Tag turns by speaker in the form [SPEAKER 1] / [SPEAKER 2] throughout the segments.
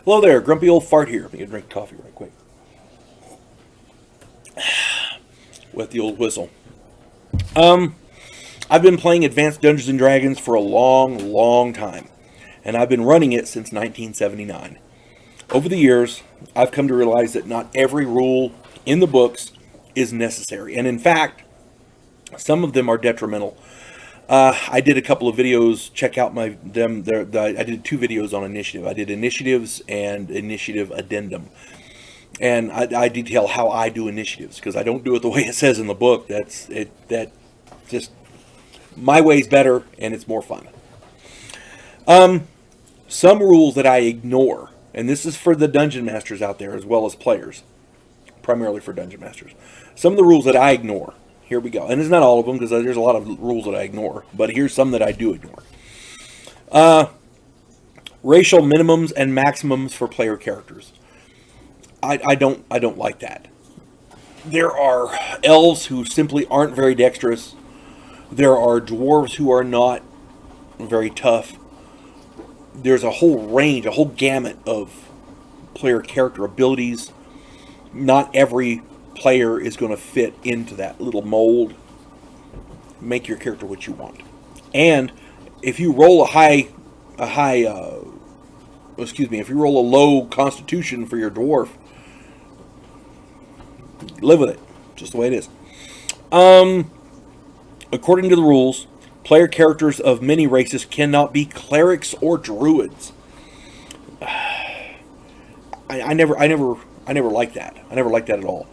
[SPEAKER 1] Hello there, Grumpy Old Fart here. Let me get a drink of coffee right quick. With the old whistle. I've been playing Advanced Dungeons and Dragons for a long, long time. And I've been running it since 1979. Over the years, I've come to realize that not every rule in the books is necessary. And in fact, some of them are detrimental. I did a couple of videos. Check out I did 2 videos on initiative. I did initiatives and initiative addendum, and I detail how I do initiatives because I don't do it the way it says in the book. That just my way's better and it's more fun. Some rules that I ignore, and this is for the dungeon masters out there as well as players, primarily for dungeon masters. Some of the rules that I ignore. Here we go. And it's not all of them because there's a lot of rules that I ignore. But here's some that I do ignore. Racial minimums and maximums for player characters. I don't like that. There are elves who simply aren't very dexterous. There are dwarves who are not very tough. There's a whole range, a whole gamut of player character abilities. Not every player is going to fit into that little mold. Make your character what you want. And if you roll if you roll a low constitution for your dwarf, live with it. Just the way it is. According to the rules, player characters of many races cannot be clerics or druids. I never liked that. I never liked that at all.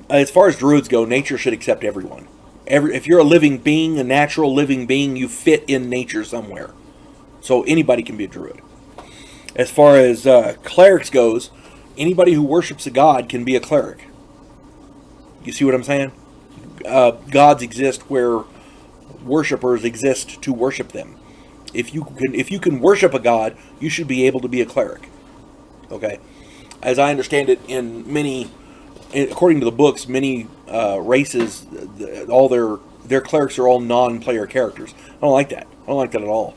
[SPEAKER 1] As far as druids go, nature should accept everyone. If you're a living being, a natural living being, you fit in nature somewhere. So anybody can be a druid. As far as clerics goes, anybody who worships a god can be a cleric. You see what I'm saying? Gods exist where worshippers exist to worship them. If you can worship a god, you should be able to be a cleric. Okay? As I understand it, according to the books, many races, all their clerics are all non-player characters. I don't like that. I don't like that at all.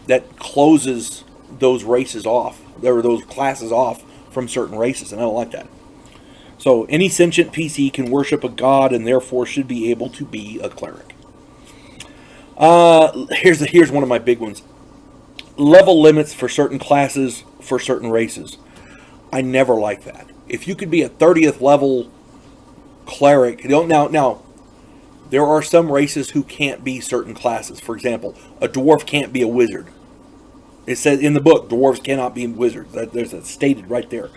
[SPEAKER 1] That closes those races off, or those classes off from certain races, and I don't like that. So any sentient PC can worship a god and therefore should be able to be a cleric. Here's one of my big ones. Level limits for certain classes for certain races. I never like that. If you could be a 30th level cleric, now there are some races who can't be certain classes. For example, a dwarf can't be a wizard. It says in the book, dwarves cannot be wizards. There's that stated right there.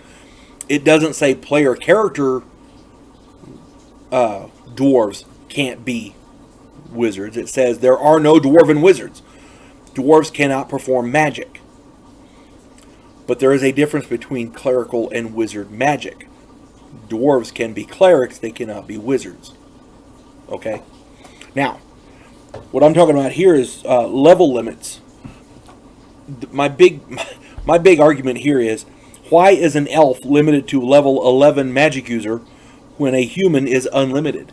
[SPEAKER 1] It doesn't say player character dwarves can't be wizards. It says there are no dwarven wizards. Dwarves cannot perform magic. But there is a difference between clerical and wizard magic. Dwarves can be clerics, they cannot be wizards. Okay? Now, what I'm talking about here is level limits. My big argument here is, why is an elf limited to level 11 magic user when a human is unlimited?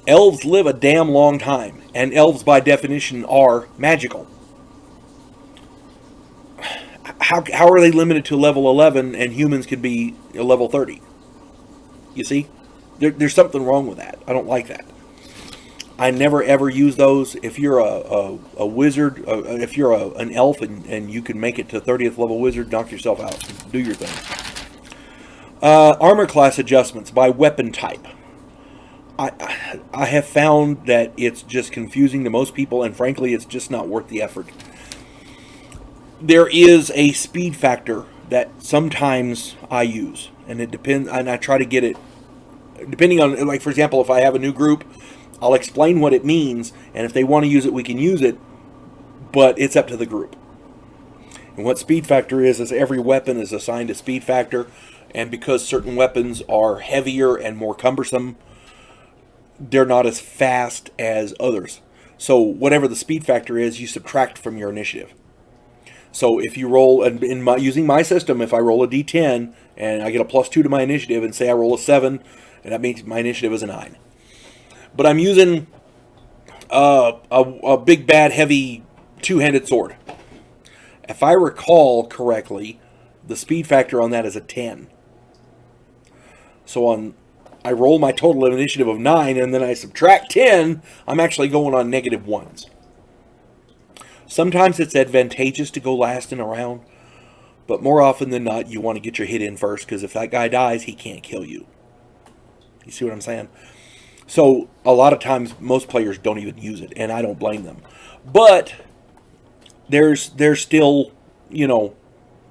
[SPEAKER 1] Elves live a damn long time, and elves by definition are magical. How are they limited to level 11 and humans could be a level 30? You see? There's something wrong with that. I don't like that. I never ever use those. If you're a wizard, if you're an elf and you can make it to 30th level wizard, knock yourself out. Do your thing. Armor class adjustments by weapon type. I have found that it's just confusing to most people, and frankly, it's just not worth the effort. There is a speed factor that sometimes I use, and it depends. And I try to get it depending on, like, for example, if I have a new group, I'll explain what it means, and if they want to use it, we can use it, but it's up to the group. And what speed factor is every weapon is assigned a speed factor, and because certain weapons are heavier and more cumbersome, they're not as fast as others. So whatever the speed factor is, you subtract from your initiative. So if you roll, using my system, if I roll a d10 and I get a +2 to my initiative, and say I roll a 7, and that means my initiative is a 9. But I'm using a big, bad, heavy, two-handed sword. If I recall correctly, The speed factor on that is a 10. So I roll my total initiative of 9, and then I subtract 10, I'm actually going on negative 1s. Sometimes it's advantageous to go last in a round, but more often than not, you want to get your hit in first, because if that guy dies, he can't kill you. You see what I'm saying? So a lot of times, most players don't even use it, and I don't blame them. But there's still, you know,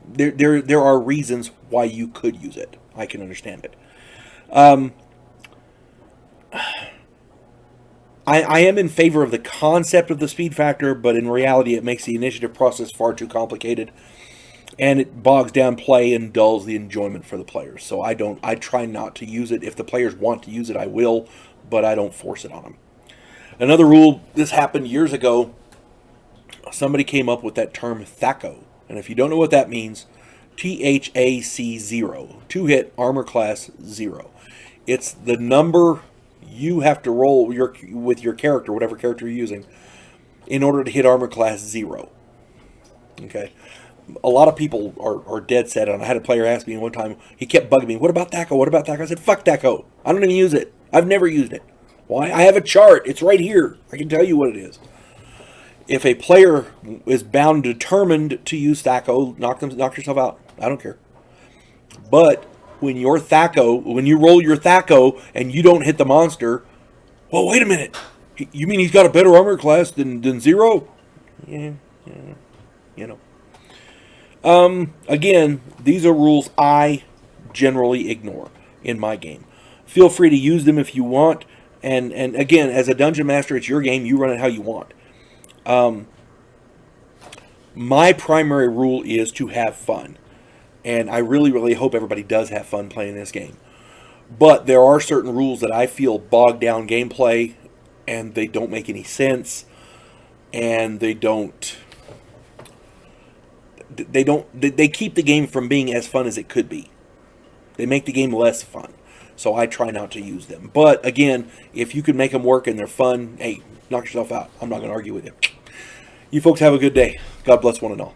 [SPEAKER 1] there are reasons why you could use it. I can understand it. I am in favor of the concept of the speed factor, but in reality, it makes the initiative process far too complicated, and it bogs down play and dulls the enjoyment for the players. So I try not to use it. If the players want to use it, I will, but I don't force it on them. Another rule, this happened years ago. Somebody came up with that term THAC0, and if you don't know what that means, THAC 0, 2-hit armor class 0. It's the number you have to roll with your character, whatever character you're using, in order to hit armor class 0. Okay? A lot of people are dead set on. I had a player ask me one time, he kept bugging me, what about THAC0? What about THAC0? I said, fuck THAC0. I don't even use it. I've never used it. Why? I have a chart. It's right here. I can tell you what it is. If a player is bound, determined to use THAC0, knock yourself out. I don't care. But when you roll your THAC0 and you don't hit the monster, well, wait a minute. You mean he's got a better armor class than 0? Yeah, you know. Again, these are rules I generally ignore in my game. Feel free to use them if you want. And again, as a dungeon master, it's your game. You run it how you want. My primary rule is to have fun. And I really, really hope everybody does have fun playing this game. But there are certain rules that I feel bog down gameplay, and they don't make any sense, and they keep the game from being as fun as it could be. They make the game less fun. So I try not to use them. But again, if you can make them work and they're fun, hey, knock yourself out. I'm not going to argue with you. You folks have a good day. God bless one and all.